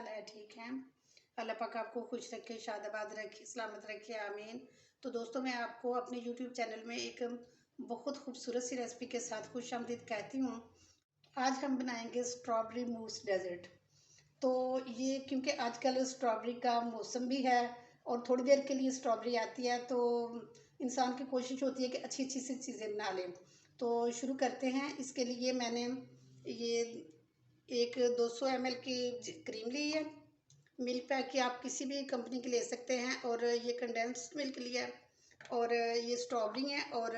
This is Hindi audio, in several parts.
हाल है? ठीक हैं? अल्लाह पाक आपको खुश रखे, शादाबाद रखे, सलामत रखे, आमीन। तो दोस्तों, मैं आपको अपने यूट्यूब चैनल में एक बहुत खूबसूरत सी रेसिपी के साथ खुशामदीद कहती हूँ। आज हम बनाएंगे स्ट्रॉबेरी मूस डेजर्ट। तो ये क्योंकि आजकल स्ट्रॉबेरी का मौसम भी है और थोड़ी देर के लिए स्ट्रॉबेरी आती है, तो इंसान की कोशिश होती है कि अच्छी अच्छी सी चीज़ें बना लें। तो शुरू करते हैं। इसके लिए मैंने ये एक 200 ml की क्रीम ली है। मिल्क पैक की आप किसी भी कंपनी की ले सकते हैं, और ये कंडेंस्ड मिल्क लिया है, और ये स्ट्रॉबेरी है, और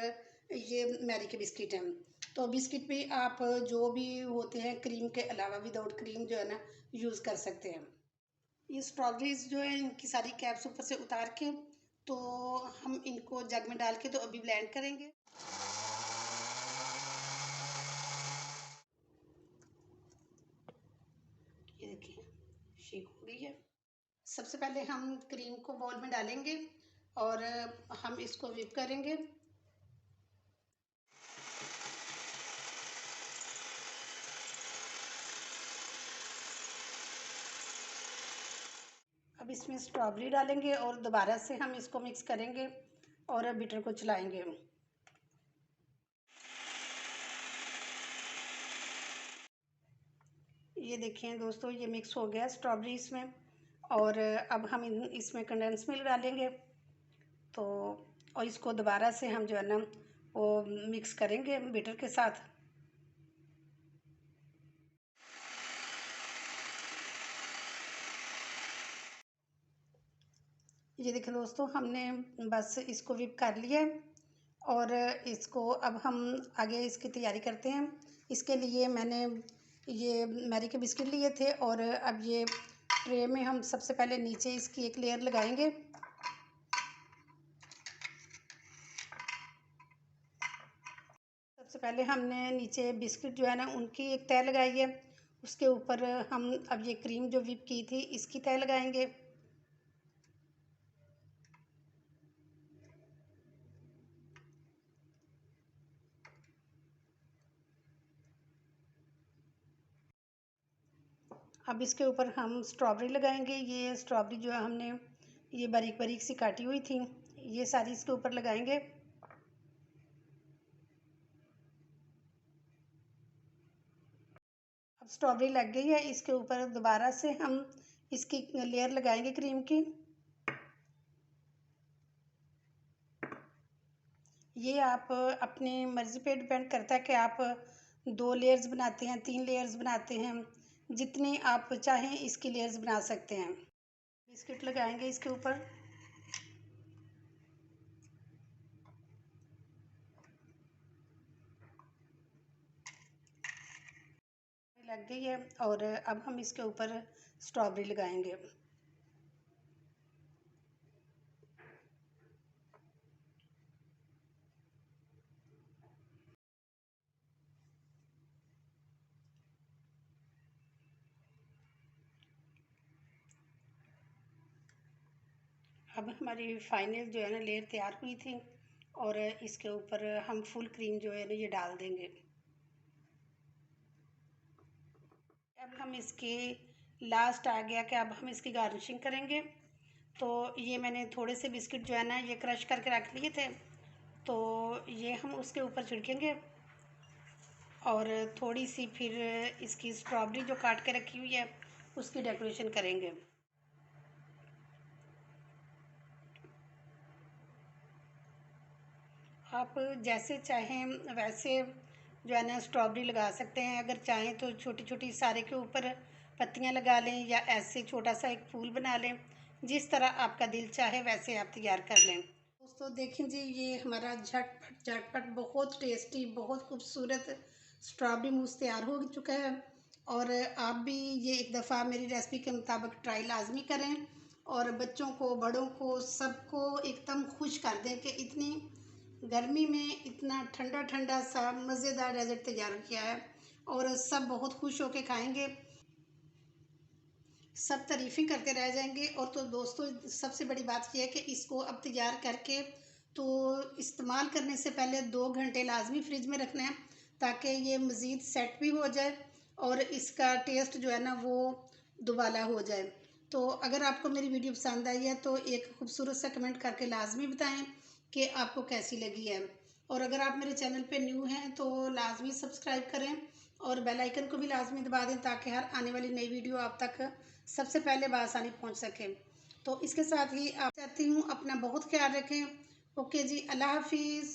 ये मैरी के बिस्किट हैं। तो बिस्किट भी आप जो भी होते हैं क्रीम के अलावा विदाउट क्रीम जो है ना यूज़ कर सकते हैं। ये स्ट्रॉबेरीज जो है इनकी सारी कैप्स ऊपर से उतार के तो हम इनको जग में डाल के तो अभी ब्लेंड करेंगे। ये देखिए, शेक हो गई है। सबसे पहले हम क्रीम को बाउल में डालेंगे और हम इसको व्हिप करेंगे। अब इसमें स्ट्रॉबेरी डालेंगे और दोबारा से हम इसको मिक्स करेंगे और बीटर को चलाएंगे। ये देखिए दोस्तों, ये मिक्स हो गया स्ट्रॉबेरी इसमें। और अब हम इसमें कंडेंस मिल्क डालेंगे। तो और इसको दोबारा से हम जो है ना वो मिक्स करेंगे बीटर के साथ। ये देखिए दोस्तों, हमने बस इसको व्हिप कर लिया है और इसको अब हम आगे इसकी तैयारी करते हैं। इसके लिए मैंने ये मैरी के बिस्किट लिए थे, और अब ये ट्रे में हम सबसे पहले नीचे इसकी एक लेयर लगाएंगे। सबसे पहले हमने नीचे बिस्किट जो है ना उनकी एक तह लगाई है। उसके ऊपर हम अब ये क्रीम जो व्हिप की थी इसकी तह लगाएंगे। अब इसके ऊपर हम स्ट्रॉबेरी लगाएंगे। ये स्ट्रॉबेरी जो है हमने ये बारीक बारीक सी काटी हुई थी, ये सारी इसके ऊपर लगाएंगे। अब स्ट्रॉबेरी लग गई है, इसके ऊपर दोबारा से हम इसकी लेयर लगाएंगे क्रीम की। ये आप अपनी मर्ज़ी पे डिपेंड करता है कि आप 2 लेयर्स बनाते हैं, 3 लेयर्स बनाते हैं, जितनी आप चाहें इसकी लेयर्स बना सकते हैं। बिस्किट लगाएंगे इसके ऊपर। लग गई है और अब हम इसके ऊपर स्ट्रॉबेरी लगाएंगे। अब हमारी फाइनल जो है ना लेयर तैयार हुई थी, और इसके ऊपर हम फुल क्रीम जो है ना ये डाल देंगे। अब हम इसकी लास्ट आ गया कि अब हम इसकी गार्निशिंग करेंगे। तो ये मैंने थोड़े से बिस्किट जो है ना ये क्रश करके रख लिए थे, तो ये हम उसके ऊपर छिड़केंगे। और थोड़ी सी फिर इसकी स्ट्रॉबेरी जो काट के रखी हुई है उसकी डेकोरेशन करेंगे। आप जैसे चाहें वैसे जो है ना स्ट्रॉबेरी लगा सकते हैं। अगर चाहें तो छोटी छोटी सारे के ऊपर पत्तियां लगा लें, या ऐसे छोटा सा एक फूल बना लें। जिस तरह आपका दिल चाहे वैसे आप तैयार कर लें। दोस्तों देखें जी, ये हमारा झटपट झटपट बहुत टेस्टी बहुत खूबसूरत स्ट्रॉबेरी मूस तैयार हो चुका है। और आप भी ये एक दफ़ा मेरी रेसिपी के मुताबिक ट्राई लाजमी करें, और बच्चों को बड़ों को सबको एकदम खुश कर दें कि इतनी गर्मी में इतना ठंडा ठंडा सा मज़ेदार डेजर्ट तैयार किया है, और सब बहुत खुश होके खाएंगे। सब तारीफ़ें करते रह जाएंगे। और तो दोस्तों सबसे बड़ी बात यह है कि इसको अब तैयार करके तो इस्तेमाल करने से पहले 2 घंटे लाजमी फ्रिज में रखना है, ताकि ये मज़ीद सेट भी हो जाए और इसका टेस्ट जो है ना वो दुबाला हो जाए। तो अगर आपको मेरी वीडियो पसंद आई है तो एक खूबसूरत सा कमेंट करके लाजमी बताएं कि आपको कैसी लगी है। और अगर आप मेरे चैनल पे न्यू हैं तो लाजमी सब्सक्राइब करें और बेल आइकन को भी लाजमी दबा दें ताकि हर आने वाली नई वीडियो आप तक सबसे पहले बआसानी पहुंच सके। तो इसके साथ ही आप चाहती हूँ अपना बहुत ख्याल रखें। ओके जी, अल्लाह हाफिज़।